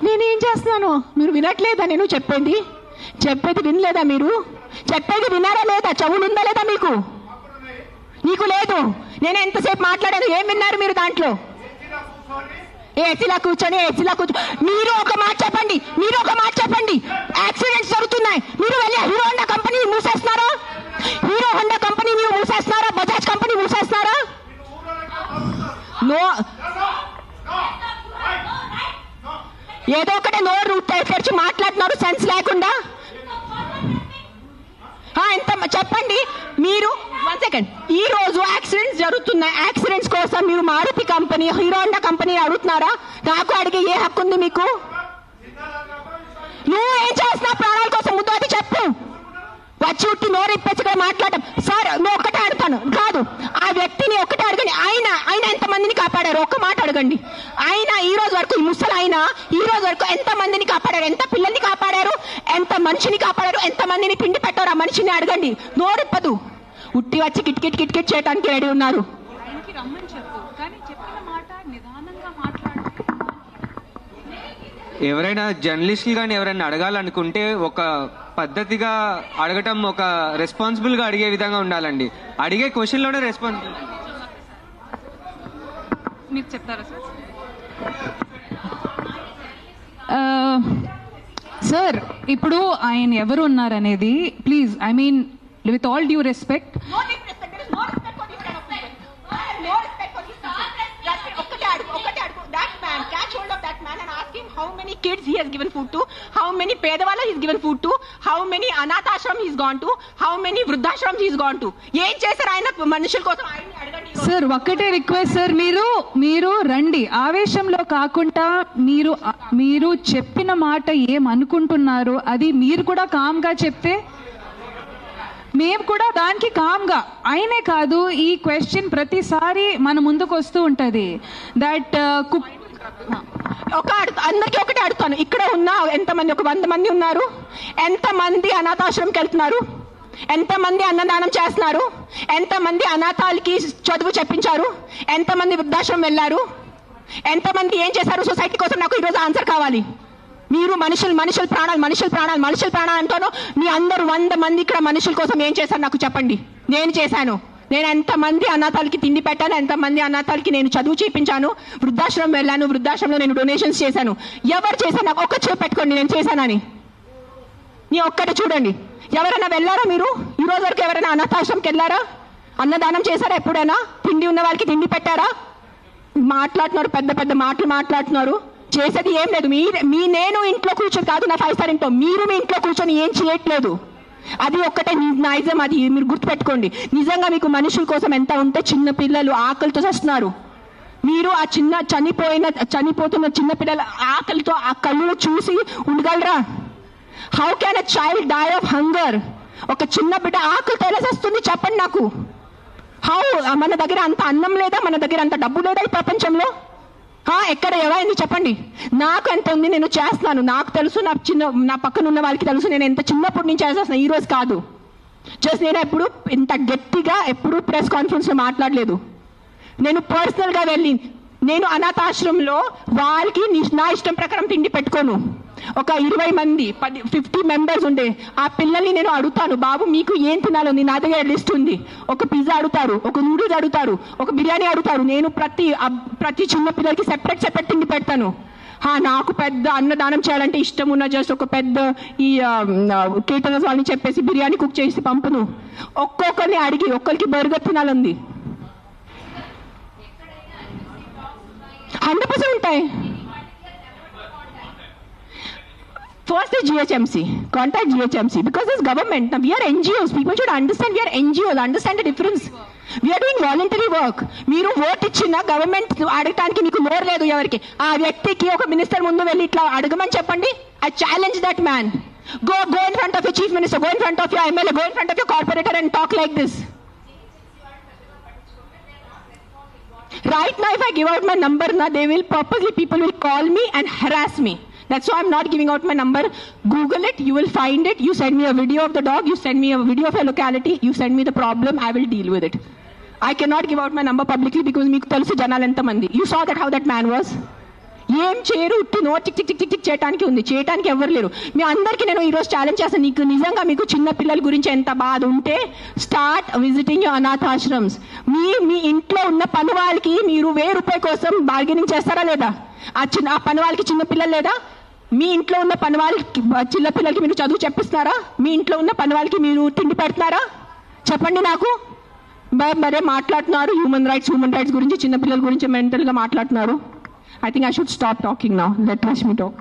నేనేం చేస్తున్నాను? మీరు వినట్లేదా? నేను చెప్పేది వినలేదా? మీరు చెప్పేది వినారా లేదా? చెవులు ఉందా లేదా మీకు? నీకు లేదు. నేను ఎంతసేపు మాట్లాడాను, ఏం విన్నారు మీరు దాంట్లో? ఏసీలా కూర్చొని మీరు ఒక మాట చెప్పండి. యాక్సిడెంట్స్ జరుగుతున్నాయి, మీరు వెళ్ళి హీరో హోండా కంపెనీ మూసేస్తున్నారా? బజాజ్ కంపెనీ మూసేస్తున్నారా? ఏదో ఒకటే నోరు తెరిచి మాట్లాడుతున్నారు సెన్స్ లేకుండా. ఎంత చెప్పండి మీరు. 1 సెకండ్. ఈ రోజు యాక్సిడెంట్స్ జరుగుతున్నాయి, యాక్సిడెంట్స్ కోసం మీరు Maruti company, Hero Honda company అడుగుతున్నారా? నాకు అడిగే ఏ హక్కు ఉంది మీకు? నువ్వు ఏం చేస్తున్నావు ప్రాణాల కోసం? ముద్దు చెప్పు. వచ్చి ఉట్టి నోరు ఇప్పేసుగా మాట్లాడటం. సార్ నువ్వు ఒక్కటే అడుగుతాను కాదు, ఆ వ్యక్తిని ఒక్కటే అడగండి. ఆయన ఎంతమందిని కాపాడారు? ఒక్క మాట అడగండి. ఆయన ఈ రోజు వరకు, ఈ ముసలి ఆయన ఈ రోజు వరకు ఎంత మందిని కాపాడారు? ఎంత పిల్లల్ని కాపాడారు? ఎంత మనిషిని కాపాడారు? ఎంత మందిని తిండి పెట్టారు? ఆ మనిషిని అడగండి. నోరిప్పదు. ఉట్టి వచ్చి కిట్ చేయడానికి రెడీ ఉన్నారు. ఎవరైనా జర్నలిస్టులు కానీ ఎవరైనా అడగాలనుకుంటే ఒక పద్ధతిగా అడగటం, ఒక రెస్పాన్సిబుల్గా అడిగే విధంగా ఉండాలండి. అడిగే క్వశ్చన్లోనే రెస్పాన్సిబుల్. మీరు చెప్తారా సార్? ఇప్పుడు ఆయన ఎవరు ఉన్నారనేది please, I mean with all due respect, how many kids he has given food to, how many pedavalla he has given food to, how many anathashram he has gone to, how many vruddhashram he has gone to. ఏం చేశారు ఆయన మనుషుల కోసం? ఆయన్ని అడగండి sir. ఒక్కటే request sir, మీరు రండి, ఆవేశంలో కాకుండా మీరు చెప్పిన మాట ఏమనుకుంటున్నారు అది మీరు కూడా కామ్గా చెప్తే మేము కూడా దానికి కామ్గా. ఆయనే కాదు, ఈ క్వశ్చన్ ప్రతిసారి మన ముందుకు వస్తూ ఉంటుంది. దట్ అందరికీ ఒకటే అడుగుతాను. ఇక్కడ ఉన్న ఎంతమంది, ఒక 100 మంది ఉన్నారు. ఎంతమంది అనాథాశ్రమంకి వెళ్తున్నారు? ఎంతమంది అన్నదానం చేస్తున్నారు? ఎంతమంది అనాథాలకి చదువు చెప్పించారు? ఎంతమంది వృద్ధాశ్రమం వెళ్ళారు? ఎంతమంది ఏం చేశారు సొసైటీ కోసం? నాకు ఈరోజు ఆన్సర్ కావాలి. మీరు మనుషుల ప్రాణాలు అంటాను. మీ అందరూ 100 మంది ఇక్కడ మనుషుల కోసం ఏం చేశారు నాకు చెప్పండి. నేను చేశాను. నేను ఎంతమంది అనాథాలకి తిండి పెట్టాను, ఎంతమంది అనాథాలకి నేను చదువు చేయించాను, వృద్ధాశ్రమం వెళ్ళాను, వృద్ధాశ్రమంలో నేను డొనేషన్స్ చేశాను. ఎవరు చేశాను? నాకు ఒక్క చేపు పెట్టుకోండి నేను చేశానని. నీ ఒక్కటి చూడండి. ఎవరైనా వెళ్ళారా మీరు? ఈ రోజు వరకు ఎవరైనా అనాథాశ్రమంకి వెళ్ళారా? అన్నదానం చేశారా ఎప్పుడైనా? తిండి ఉన్న వాళ్ళకి తిండి పెట్టారా? మాట్లాడుతున్నారు, పెద్ద మాటలు మాట్లాడుతున్నారు. చేసేది ఏం లేదు. నేను ఇంట్లో కూర్చొని కాదు, నా 5 స్టార్ ఇంట్లో, మీరు మీ ఇంట్లో కూర్చొని ఏం చేయట్లేదు. అది ఒక్కటే నైజం. అది మీరు గుర్తుపెట్టుకోండి. నిజంగా మీకు మనుషుల కోసం ఎంత ఉంటే, చిన్న పిల్లలు ఆకలితో చేస్తున్నారు. మీరు ఆ చనిపోతున్న చిన్న పిల్లల ఆకలితో ఆ కళ్ళు చూసి ఉండగలరా? How can a child die of hunger? ఒక చిన్న బిడ్డ ఆకలితో ఎలా చేస్తుంది చెప్పండి నాకు. హౌ? మన దగ్గర అంత అన్నం లేదా? మన దగ్గర అంత డబ్బు లేదా ఈ ప్రపంచంలో? ఎక్కడ ఎవరైంది చెప్పండి. నాకు ఎంత ఉంది, నేను చేస్తున్నాను. నాకు తెలుసు, నా పక్కన ఉన్న వాళ్ళకి తెలుసు. నేను ఎంత చిన్నప్పటి నుంచి చేసేస్తున్నాను, ఈ రోజు కాదు. నేను ఎప్పుడు ఇంత గట్టిగా ఎప్పుడు ప్రెస్ కాన్ఫరెన్స్లో మాట్లాడలేదు. నేను పర్సనల్గా వెళ్ళి, నేను అనాథాశ్రమంలో వాళ్ళకి నా ఇష్టం ప్రకారం తిండి పెట్టుకోను. ఒక 20 మంది 50 మెంబర్స్ ఉండే ఆ పిల్లల్ని నేను అడుగుతాను, బాబు మీకు ఏం తినాలో? నా దగ్గర లిస్ట్ ఉంది. ఒక పిజ్జా అడుగుతారు, ఒక నూడిల్స్ అడుగుతారు, ఒక బిర్యానీ అడుగుతారు. నేను ప్రతి చిన్న పిల్లలకి సెపరేట్ తిండి పెడతాను. నాకు పెద్ద అన్నదానం చేయాలంటే ఇష్టం ఉన్న జస్ట్ ఒక పెద్ద ఈ కేటరర్స్ వాళ్ళని చెప్పేసి బిర్యానీ కుక్ చేసి పంపును. ఒక్కొక్కరిని అడిగి ఒక్కరికి బర్గర్ తినాలంది. 100% ఉంటాయి. First is GHMC. Contact GHMC because this government. Now we are NGOs. People should understand we are NGOs. Understand the difference. We are doing voluntary work. మీరు ఓట్ ఇచ్చిన గవర్నమెంట్ అడగటానికి మీకు నోరు లేదు ఎవరికి. ఆ వ్యక్తికి ఒక మినిస్టర్ ముందు వెళ్ళి ఇట్లా అడగమని చెప్పండి. I challenge that man. Go in front of your chief minister. Go in front of your MLA. Go in front of your corporator and talk like this. Right now, if I give out my number, na, they will purposely, people will call me and harass me. That's why I'm not giving out my number. Google it, you will find it. You send me a video of the dog, you send me a video of a locality, you send me the problem, I will deal with it. I cannot give out my number publicly because meeku telusu janalu enta mandi. You saw that how that man was. ఏం చేయరు, ఉట్టి no tick tick tick tick tick చేయడానికి ఉంది, చేయడానికి ఎవరు లేరు. మీ అందరికీ నేను ఈరోజు ఛాలెంజ్ చేస్తాను, నీకు నిజంగా మీకు చిన్న పిల్లల గురించి ఎంత బాధ ఉంటే స్టార్ట్ విజిటింగ్ యువర్ అనాథాశ్రమ్స్. మీ ఇంట్లో ఉన్న పని వాళ్ళకి మీరు ₹1000 కోసం బార్గెనింగ్ చేస్తారా లేదా? ఆ పని వాళ్ళకి చిన్న పిల్లలు లేదా? మీ ఇంట్లో ఉన్న పని వాళ్ళకి చిన్న పిల్లలకి మీరు చదువు చెప్పిస్తున్నారా? మీ ఇంట్లో ఉన్న పని వాళ్ళకి మీరు తిండి పెడుతున్నారా? చెప్పండి నాకు. మరే మాట్లాడుతున్నారు హ్యూమన్ రైట్స్ గురించి, చిన్న పిల్లల గురించి మెంటల్గా మాట్లాడుతున్నారు. I think I should stop talking now. Let Rashmi talk.